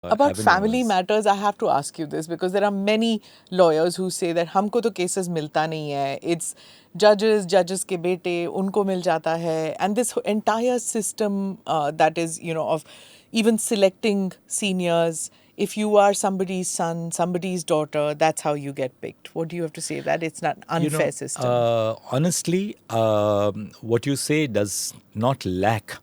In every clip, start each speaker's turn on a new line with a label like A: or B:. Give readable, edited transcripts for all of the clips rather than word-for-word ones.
A: About family matters, I have to ask you this because there are many lawyers who say that हमको तो cases मिलता नहीं है. It's judges के बेटे उनको मिल जाता है, and this entire system that is of even selecting seniors. If you are somebody's son, somebody's daughter, that's how you get picked. What do you have to say? That it's not unfair system.
B: Honestly, what you say does not lack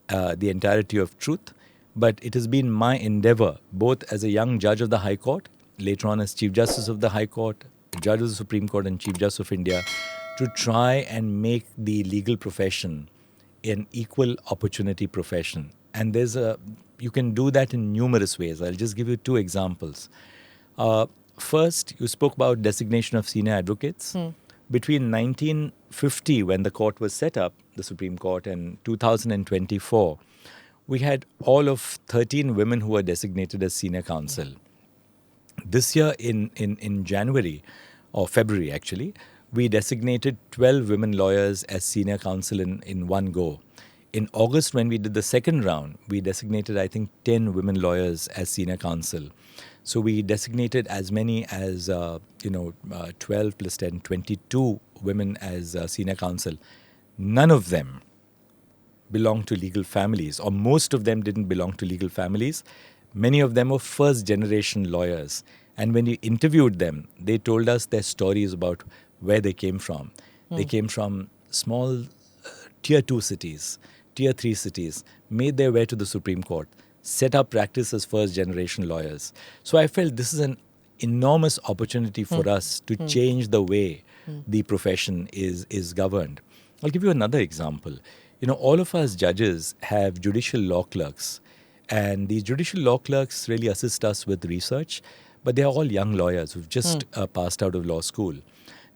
B: the entirety of truth. But it has been my endeavor, both as a young judge of the High Court, later on as Chief Justice of the High Court, Judge of the Supreme Court and Chief Justice of India, to try and make the legal profession an equal opportunity profession. And you can do that in numerous ways. I'll just give you two examples. First, you spoke about designation of senior advocates. Between 1950, when the court was set up, the Supreme Court, and 2024, we had all of 13 women who were designated as senior counsel. This year in January, or February actually, we designated 12 women lawyers as senior counsel in one go. In August, when we did the second round, we designated, I think, 10 women lawyers as senior counsel. So we designated as many as, 12 plus 10, 22 women as senior counsel. None of them belong to legal families, or most of them didn't belong to legal families. Many of them were first-generation lawyers. And when we interviewed them, they told us their stories about where they came from. They came from small Tier 2 cities, Tier 3 cities, made their way to the Supreme Court, set up practice as first-generation lawyers. So I felt this is an enormous opportunity for us to change the way the profession is governed. I'll give you another example. All of us judges have judicial law clerks, and these judicial law clerks really assist us with research, but they are all young lawyers who've just passed out of law school.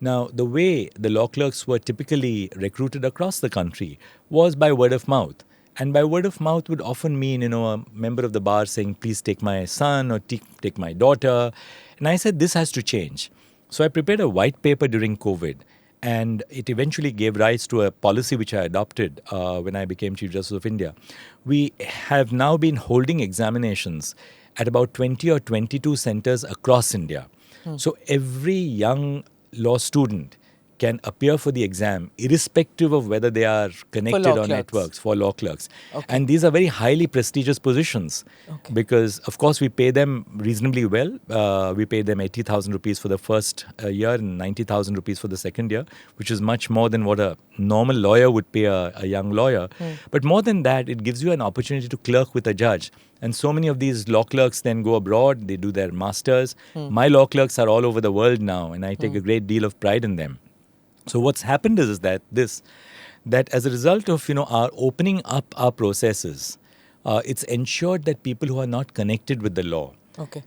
B: Now, the way the law clerks were typically recruited across the country was by word of mouth. And by word of mouth would often mean, a member of the bar saying, please take my son or take my daughter. And I said, this has to change. So I prepared a white paper during COVID. And it eventually gave rise to a policy which I adopted when I became Chief Justice of India. We have now been holding examinations at about 20 or 22 centers across India. So every young law student can appear for the exam irrespective of whether they are connected or networks for law clerks. Okay. And these are very highly prestigious positions because, of course, we pay them reasonably well. We pay them 80,000 rupees for the first year and 90,000 rupees for the second year, which is much more than what a normal lawyer would pay a young lawyer. But more than that, it gives you an opportunity to clerk with a judge. And so many of these law clerks then go abroad, they do their masters. My law clerks are all over the world now, and I take a great deal of pride in them. So what's happened is that as a result of our opening up our processes, it's ensured that people who are not connected with the law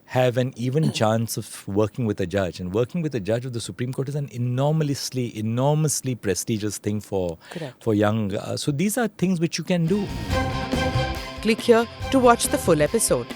B: have an even chance of working with a judge. And working with a judge of the Supreme Court is an enormously prestigious thing for young. So these are things which you can do.
A: Click here to watch the full episode.